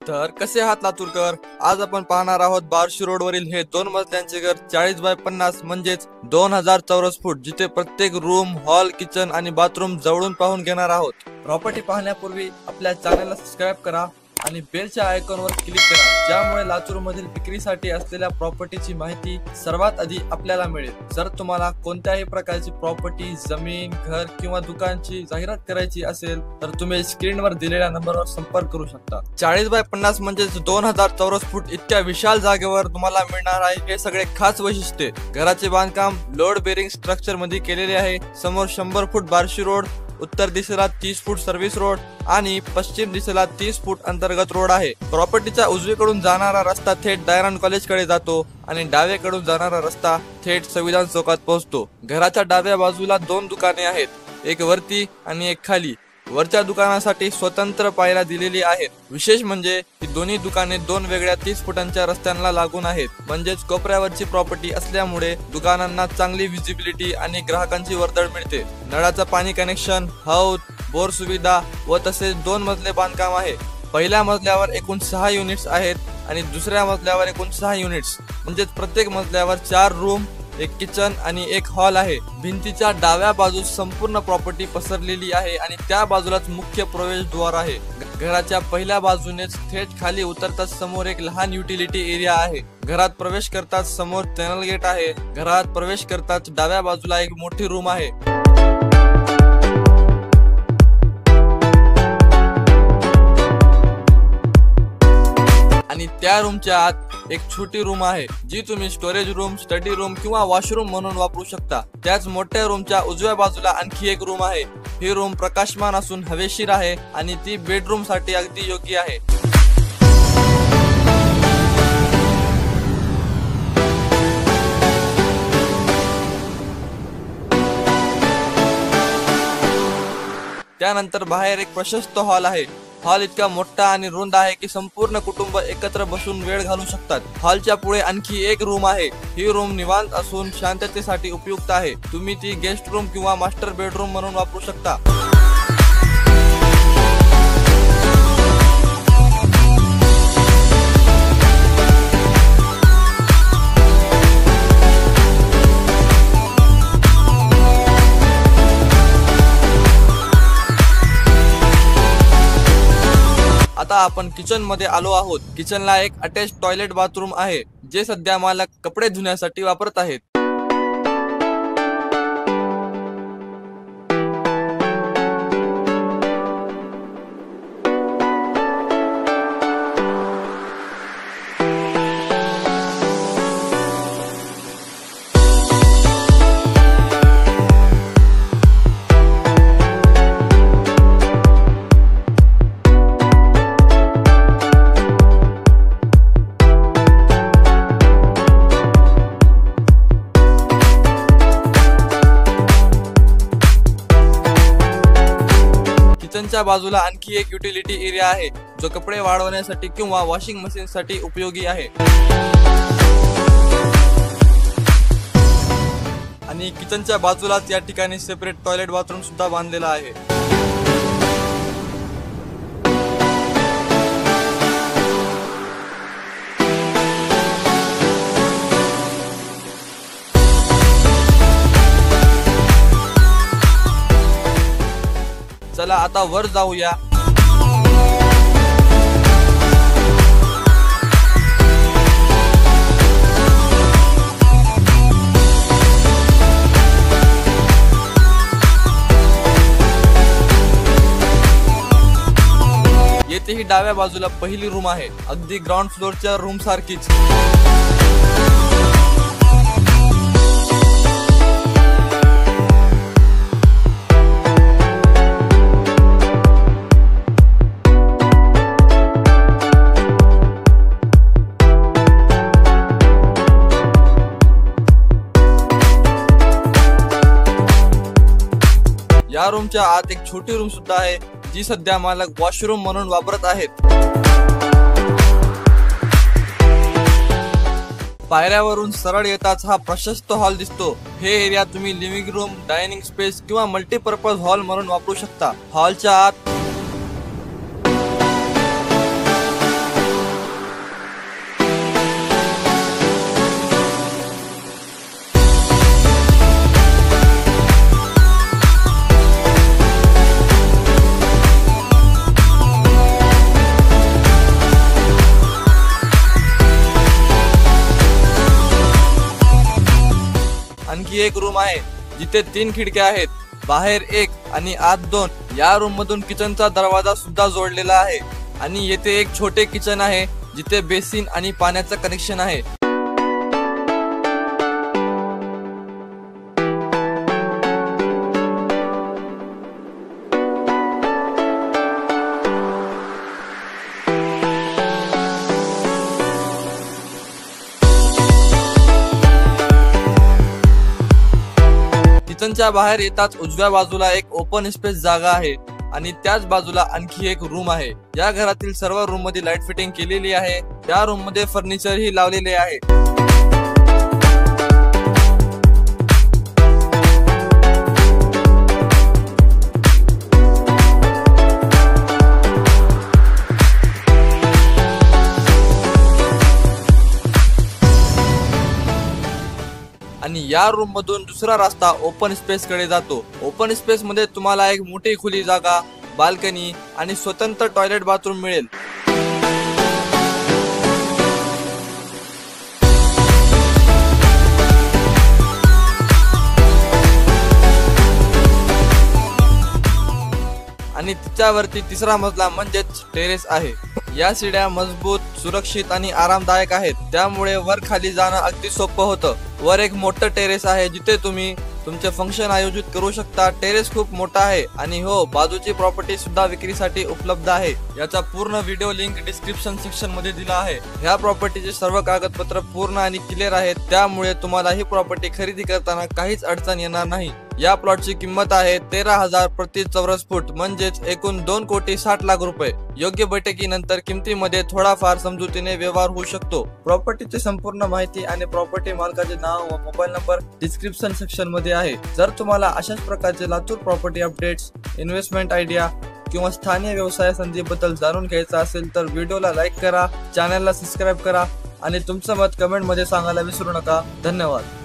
तर कसे आहात लातूरकर? आज आपण पाहणार आहोत बार्शी रोड वरील हे 2 मजल्यांचे घर 40x50 म्हणजेच 2000 चौरस फूट, जिथे प्रत्येक रूम, हॉल, किचन आणि बाथरूम जवळून पाहून घेणार आहोत। प्रॉपर्टी पाहण्यापूर्वी आपल्या चॅनलला सबस्क्राइब करा आणि बेलच्या आयकॉनवर क्लिक करा, ज्यामुळे लातूर मधील विक्रीसाठी असलेल्या प्रॉपर्टीची माहिती सर्वात आधी आपल्याला मिळेल। जर तुम्हाला कोणत्याही प्रकारची प्रॉपर्टी, जमीन, घर किंवा दुकानची जाहिरात करायची असेल तर तुम्ही स्क्रीनवर दिलेल्या नंबरवर संपर्क करू शकता। 40x50 म्हणजे 2000 चौरस फूट इतक्या विशाल जागेवर तुम्हाला मिळणार आहे हे सगळे खास वैशिष्ट्ये। घराचे बांधकाम लोड बेरिंग स्ट्रक्चर मध्ये केलेले आहे। समोर 100 फूट बार्शी रोड, उत्तर दिशेला 30 फूट सर्व्हिस रोड आणि पश्चिम दिशेला 30 फूट अंतर्गत रोड आहे। प्रॉपर्टीच्या उजवीकडून जाणारा रस्ता थेट दयानंद कॉलेज कडे जातो आणि डावीकडून जाणारा रस्ता थेट संविधान चौकात पोहोचतो। घराच्या डाव्या बाजूला 2 दुकाने आहेत, एक वरती आणि एक खाली। वरच्या दुकानासाठी स्वतंत्र पायऱ्या दिलेली आहेत। विशेष म्हणजे ही दोन्ही दुकाने 2 वेगळ्या 30 फुटांच्या रस्त्यांना लागून आहेत, म्हणजेच कोपऱ्यावरची प्रॉपर्टी असल्यामुळे दुकानांना चांगली व्हिजिबिलिटी आणि ग्राहकांची वर्दळ मिळते। नळाचं पाणी कनेक्शन, हौद, बोर सुविधा व तसेच 2 मजले बांधकाम आहे। पहिल्या मजल्यावर एकूण 6 युनिट्स आहेत आणि दुसऱ्या मजल्यावर एकूण 6 युनिट्स, म्हणजेच प्रत्येक मजल्यावर 4 रूम, एक किचन आणि एक हॉल आहे। भिंतीच्या डाव्या बाजूस संपूर्ण प्रॉपर्टी पसरलेली आहे आणि त्या बाजूलाच मुख्य प्रवेशद्वार आहे। घराच्या पहिल्या बाजूनेच थेट खाली उतरताच समोर एक लहान युटिलिटी एरिया आहे। घरात प्रवेश करताच समोर चॅनल गेट आहे। घरात प्रवेश करताच डाव्या बाजूला एक मोठी रूम आहे आणि त्या रूमच्या आत एक छोटी रूम आहे, जी तुम्ही स्टोरेज रूम, स्टडी रूम किंवा वॉशरूम म्हणून वापरू शकता। त्याच मोठ्या रूमच्या उजव्या बाजूला आणखी एक रूम आहे। ही रूम प्रकाशमान असून हवेशीर आहे आणि ती बेडरूम साठी अगदी योग्य आहे। त्यानंतर बाहेर एक प्रशस्त हॉल आहे। हॉल इतका मोठा आणि रुंद आहे की संपूर्ण कुटुंब एकत्र बसून वेळ घालवू शकतात। हॉलच्या पुढे आणखी एक रूम आहे। ही रूम निवांत असून शांततेसाठी उपयुक्त आहे। तुम्ही ती गेस्ट रूम किंवा मास्टर बेडरूम म्हणून वापरू शकता। आता आपण किचन मध्ये आलो आहोत। किचनला एक अटॅच टॉयलेट बाथरूम आहे, जे सध्या मालक कपडे धुण्यासाठी वापरत आहेत। किचनच्या बाजूला आणखी एक युटिलिटी एरिया आहे, जो कपडे वाळवण्यासाठी किंवा वॉशिंग मशीन साठी उपयोगी आहे। आणि किचनच्या बाजूलाच या ठिकाणी सेपरेट टॉयलेट बाथरूम सुद्धा बांधलेला आहे। चला आता वर जाऊया। येथेही डाव्या बाजूला पहिली रूम आहे, अगदी ग्राउंड फ्लोरच्या रूम सारखीच। या रूमच्या आत एक छोटी रूम सुद्धा आहे, जी सध्या मालक वॉशरूम म्हणून वापरत आहेत। पायऱ्यावरून सरळ येताच हा प्रशस्त हॉल दिसतो। हे एरिया तुम्ही लिव्हिंग रूम, डायनिंग स्पेस किंवा मल्टीपर्पज हॉल म्हणून वापरू शकता। हॉलच्या आत आणखी एक रूम आहे जिथे 3 खिडक्या आहेत, बाहेर 1 आणि आत 2. या रूम मधून किचनचा दरवाजा सुद्धा जोडलेला आहे आणि येथे एक छोटे किचन आहे जिथे बेसिन आणि पाण्याचं कनेक्शन आहे. किचनच्या बाहेर येताच उजव्या बाजूला एक ओपन स्पेस जागा आहे आणि त्याच बाजूला आणखी एक रूम आहे. या घरातील सर्व रूम मध्ये लाईट फिटिंग केलेली आहे. त्या रूम मध्ये फर्निचर ही लावलेले आहे. आणि या रूम मधून दुसरा रस्ता ओपन स्पेस कडे जातो. ओपन स्पेस मध्ये तुम्हाला एक मोठी खुली जागा, बाल्कनी आणि स्वतंत्र टॉयलेट बाथरूम मिळेल. आणि तिच्यावरती तिसरा मजला म्हणजेच टेरेस आहे. या सीड्या मजबूत, सुरक्षित आणि आरामदायक आहेत, त्यामुळे वर खाली जाणं अगदी सोपं होतं. वर एक मोठं टेरेस आहे जिथे तुम्ही तुमचे फंक्शन आयोजित करू शकता. टेरेस खूप मोठा आहे आणि हो, बाजूची प्रॉपर्टी सुद्धा विक्रीसाठी उपलब्ध आहे. याचा पूर्ण व्हिडिओ लिंक डिस्क्रिप्शन सेक्शन मध्ये दिला आहे. ह्या प्रॉपर्टीचे सर्व कागदपत्र पूर्ण आणि क्लिअर आहेत, त्यामुळे तुम्हाला ही प्रॉपर्टी खरेदी करताना काहीच अडचण येणार नाही. या प्लॉटची किंमत आहे 13,000 प्रति चौरस फूट, म्हणजेच एकूण 2,60,00,000 रुपये. योग्य बैठकीनंतर किमतीमध्ये थोडाफार समजुतीने व्यवहार होऊ शकतो. प्रॉपर्टीची संपूर्ण माहिती आणि प्रॉपर्टी मालकाचे नाव व मोबाईल नंबर डिस्क्रिप्शन सेक्शन मध्ये आहे. जर तुम्हाला अशाच प्रकारचे Latur property updates, investment idea किंवा स्थानिक व्यवसाय संधीबद्दल जाणून घ्यायचा असेल तर व्हिडिओला लाईक करा, चॅनलला सबस्क्राईब करा आणि तुमचं मत कमेंट मध्ये सांगायला विसरू नका. धन्यवाद.